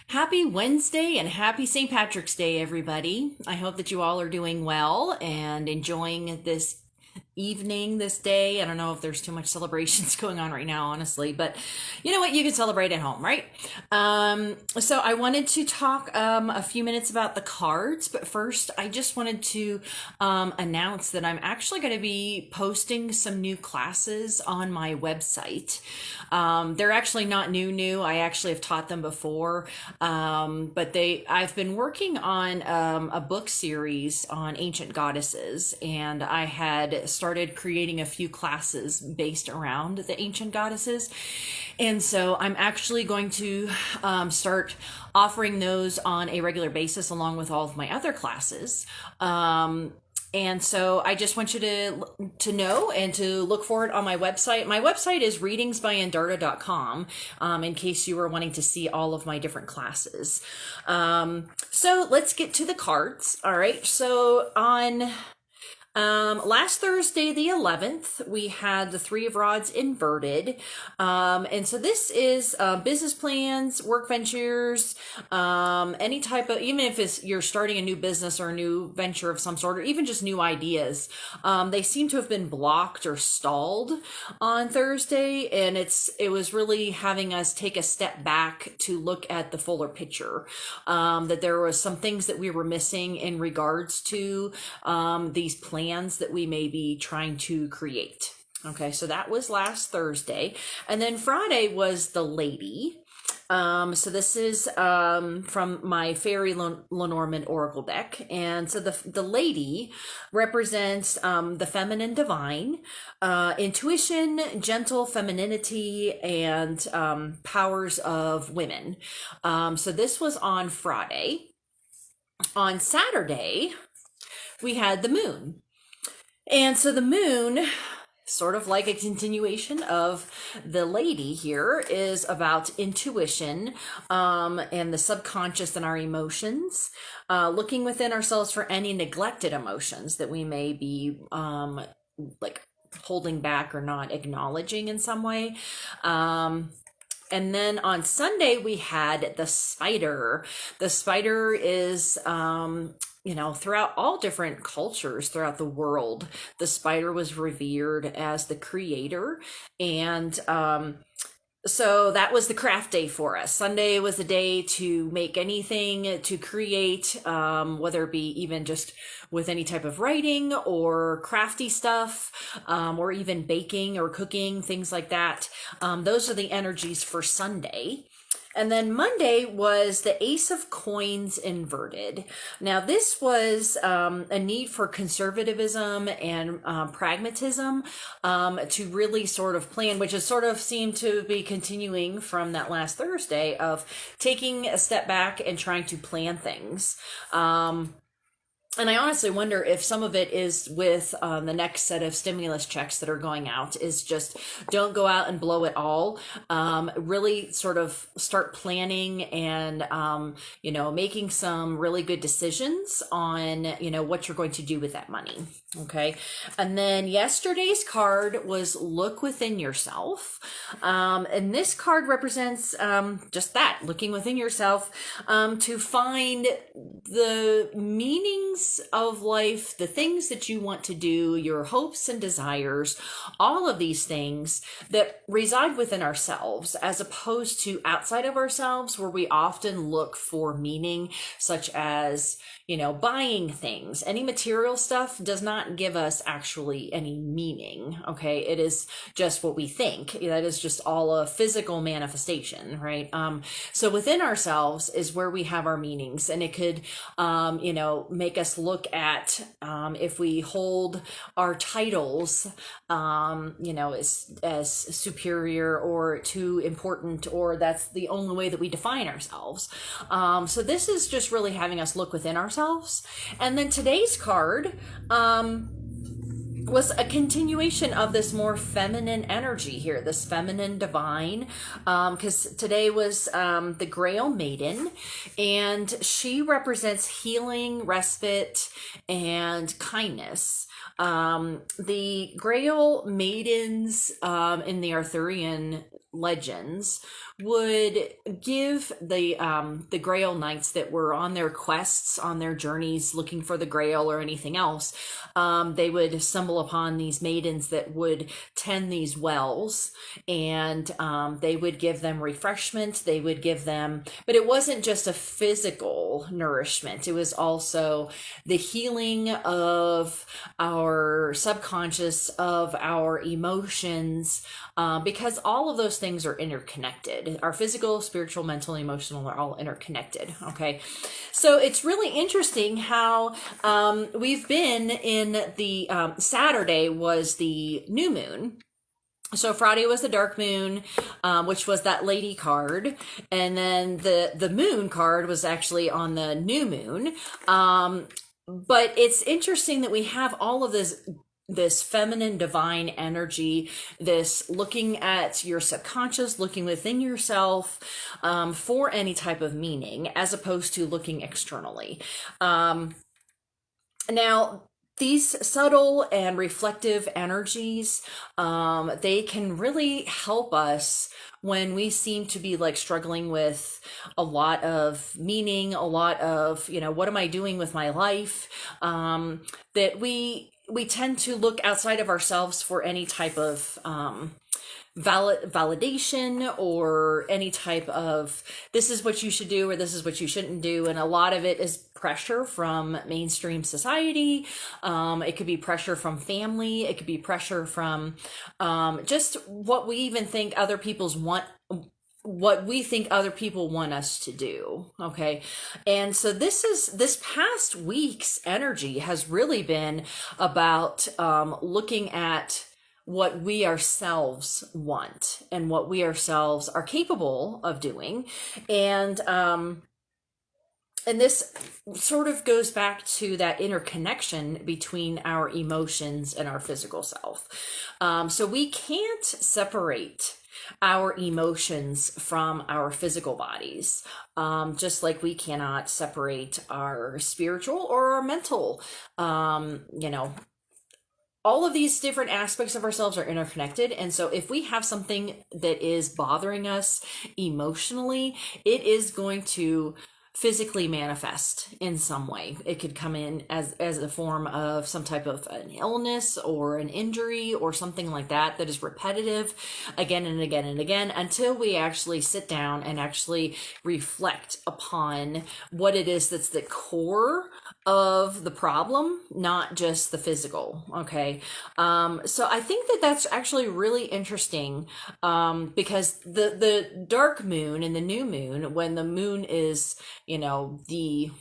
Happy Wednesday and happy St. Patrick's Day, everybody. I hope that you all are doing well and enjoying this evening, this day. I don't know if there's too much celebrations going on right now, honestly, but you know what? You can celebrate at home, right? So I wanted to talk a few minutes about the cards, but first I just wanted to announce that I'm actually going to be posting some new classes on my website. They're actually not new. I actually have taught them before, but I've been working on a book series on ancient goddesses, and I had started creating a few classes based around the ancient goddesses. And so I'm actually going to start offering those on a regular basis along with all of my other classes. And so I just want you to know and to look for it on my website. My website is readingsbyandarta.com, in case you were wanting to see all of my different classes. So let's get to the cards. All right. So on last Thursday, the 11th, we had the Three of Rods inverted. And so this is business plans, work ventures, any type of, even if you're starting a new business or a new venture of some sort, or even just new ideas, they seem to have been blocked or stalled on Thursday. And it was really having us take a step back to look at the fuller picture, that there was some things that we were missing in regards to these plans that we may be trying to create. Okay, so that was last Thursday. And then Friday was the Lady. So this is from my Fairy Lenormand Oracle deck. And so the Lady represents the feminine divine, intuition, gentle femininity, and powers of women. So this was on Friday. On Saturday, we had the moon. And so the moon, sort of like a continuation of the Lady here, is about intuition, and the subconscious and our emotions, looking within ourselves for any neglected emotions that we may be like holding back or not acknowledging in some way. And then on Sunday, we had the spider. The spider is, throughout all different cultures throughout the world, the spider was revered as the creator. And so that was the craft day for us. Sunday was the day to make anything, to create, whether it be even just with any type of writing or crafty stuff, or even baking or cooking, things like that. Those are the energies for Sunday. And then Monday was the Ace of Coins inverted. Now, this was a need for conservatism and pragmatism, to really sort of plan, which has sort of seemed to be continuing from that last Thursday of taking a step back and trying to plan things. And I honestly wonder if some of it is with the next set of stimulus checks that are going out, is just don't go out and blow it all. Really sort of start planning and, making some really good decisions on, what you're going to do with that money. Okay. And then yesterday's card was look within yourself. And this card represents just that, looking within yourself, to find the meanings of life, the things that you want to do, your hopes and desires, all of these things that reside within ourselves, as opposed to outside of ourselves, where we often look for meaning, such as, buying things. Any material stuff does not give us actually any meaning. Okay. It is just what we think. That is just all a physical manifestation, right? So within ourselves is where we have our meanings, and it could, make us look at, if we hold our titles, as superior or too important, or that's the only way that we define ourselves. So this is just really having us look within ourselves. And then today's card, was a continuation of this more feminine energy here, this feminine divine, because today was the Grail Maiden, and she represents healing, respite, and kindness. The Grail maidens in the Arthurian legends would give the Grail knights that were on their quests, on their journeys looking for the Grail or anything else, they would stumble upon these maidens that would tend these wells, and they would give them refreshment. They would give them, but it wasn't just a physical nourishment. It was also the healing of our subconscious, of our emotions, because all of those things are interconnected. Our physical, spiritual, mental, emotional are all interconnected. Okay. So it's really interesting how we've been in the Saturday was the new moon. So Friday was the dark moon, which was that lady card, and then the moon card was actually on the new moon. But it's interesting that we have all of this feminine divine energy, this looking at your subconscious, looking within yourself for any type of meaning, as opposed to looking externally. Now, these subtle and reflective energies, they can really help us when we seem to be like struggling with a lot of meaning, a lot of, what am I doing with my life? That we tend to look outside of ourselves for any type of validation, or any type of this is what you should do or this is what you shouldn't do. And a lot of it is pressure from mainstream society. It could be pressure from family. It could be pressure from just what we even think other people's want, what we think other people want us to do. Okay. And so this past week's energy has really been about looking at what we ourselves want and what we ourselves are capable of doing. And this sort of goes back to that interconnection between our emotions and our physical self. So we can't separate our emotions from our physical bodies, just like we cannot separate our spiritual or our mental, all of these different aspects of ourselves are interconnected. And so if we have something that is bothering us emotionally, it is going to physically manifest in some way. It could come in as a form of some type of an illness or an injury or something like that is repetitive again and again and again, until we actually sit down and actually reflect upon what it is that's the core of the problem, not just the physical. Okay. So I think that that's actually really interesting, because the dark moon and the new moon, when the moon is, the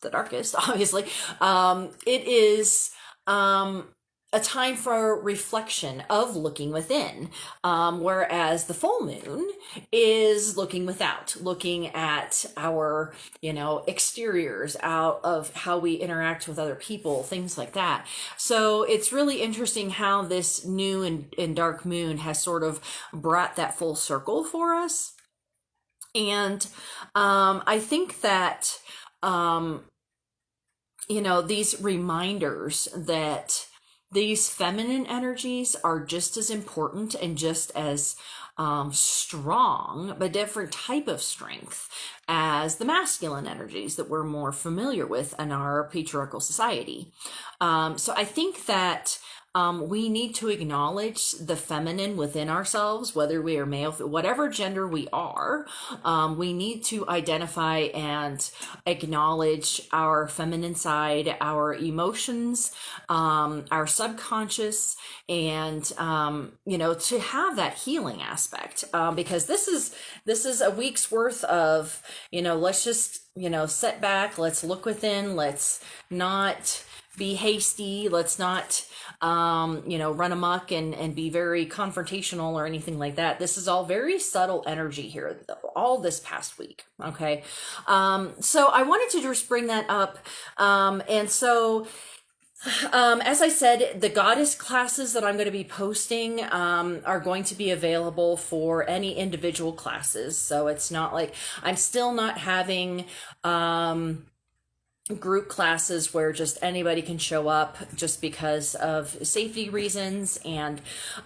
darkest, obviously, it is, a time for reflection of looking within, whereas the full moon is looking without, looking at our, exteriors, out of how we interact with other people, things like that. So it's really interesting how this new and dark moon has sort of brought that full circle for us. And I think that, these reminders that these feminine energies are just as important and just as strong, but different type of strength as the masculine energies that we're more familiar with in our patriarchal society. So I think that we need to acknowledge the feminine within ourselves, whether we are male, whatever gender we are. We need to identify and acknowledge our feminine side, our emotions, our subconscious, and to have that healing aspect. Because this is a week's worth of let's just sit back, let's look within, let's not be hasty, let's not run amok and be very confrontational or anything like that. This is all very subtle energy here, all this past week. Okay. So I wanted to just bring that up. And so, as I said, the goddess classes that I'm going to be posting are going to be available for any individual classes. So it's not like I'm still not having group classes where just anybody can show up just because of safety reasons, and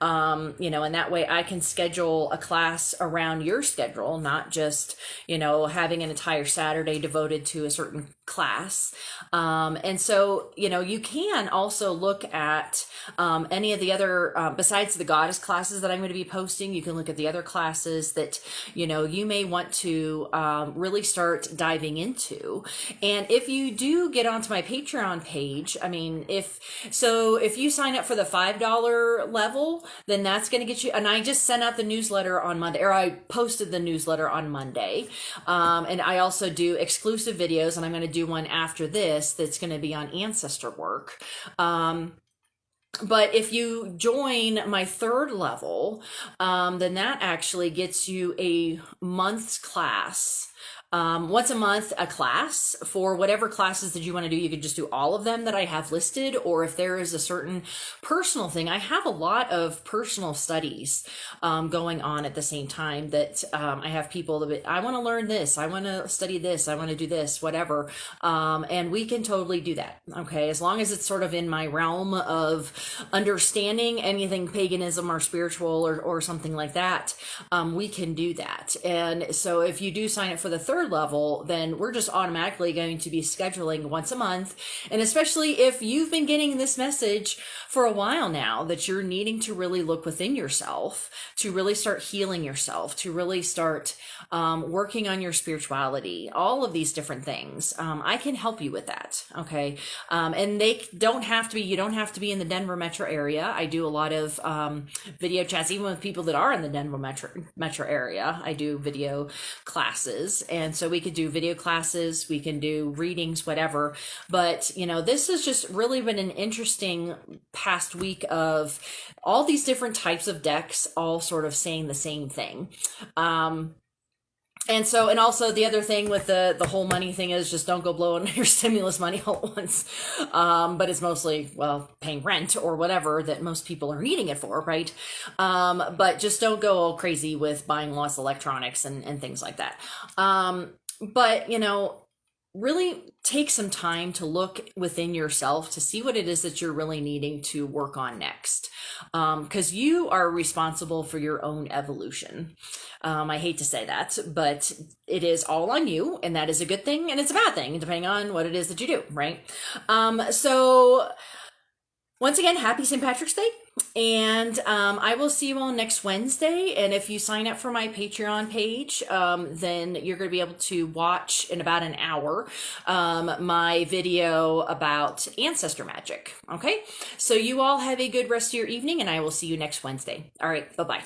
and that way I can schedule a class around your schedule, not just having an entire Saturday devoted to a certain class. And so you can also look at any of the other besides the goddess classes that I'm going to be posting. You can look at the other classes that you may want to really start diving into. And if you do get onto my Patreon page, if you sign up for the $5 level, then that's going to get you, and I just sent out the newsletter on Monday, or I posted the newsletter on Monday. And I also do exclusive videos, and I'm going to do one after this that's going to be on ancestor work. But if you join my third level, then that actually gets you a month's class. Once a month, a class for whatever classes that you want to do. You could just do all of them that I have listed, or if there is a certain personal thing, I have a lot of personal studies going on at the same time that I have people that I want to learn this, I want to study this, I want to do this, whatever. And we can totally do that. Okay. As long as it's sort of in my realm of understanding anything paganism or spiritual or something like that, we can do that. And so if you do sign up for the third level, then we're just automatically going to be scheduling once a month. And especially if you've been getting this message for a while now that you're needing to really look within yourself, to really start healing yourself, to really start working on your spirituality, all of these different things, I can help you with that. Okay. And you don't have to be in the Denver metro area. I do a lot of video chats, even with people that are in the Denver metro area. I do video classes. And so we could do video classes, we can do readings, whatever. But, this has just really been an interesting past week of all these different types of decks, all sort of saying the same thing. And also the other thing with the whole money thing is just don't go blowing your stimulus money all at once. But it's mostly, paying rent or whatever that most people are needing it for, right? But just don't go all crazy with buying lots of electronics and things like that. But really take some time to look within yourself to see what it is that you're really needing to work on next. Because you are responsible for your own evolution. I hate to say that, but it is all on you, and that is a good thing and it's a bad thing, depending on what it is that you do, right? So once again, happy St. Patrick's Day. And I will see you all next Wednesday. And if you sign up for my Patreon page, then you're going to be able to watch in about an hour my video about ancestor magic. Okay? So you all have a good rest of your evening, and I will see you next Wednesday. All right. Bye-bye.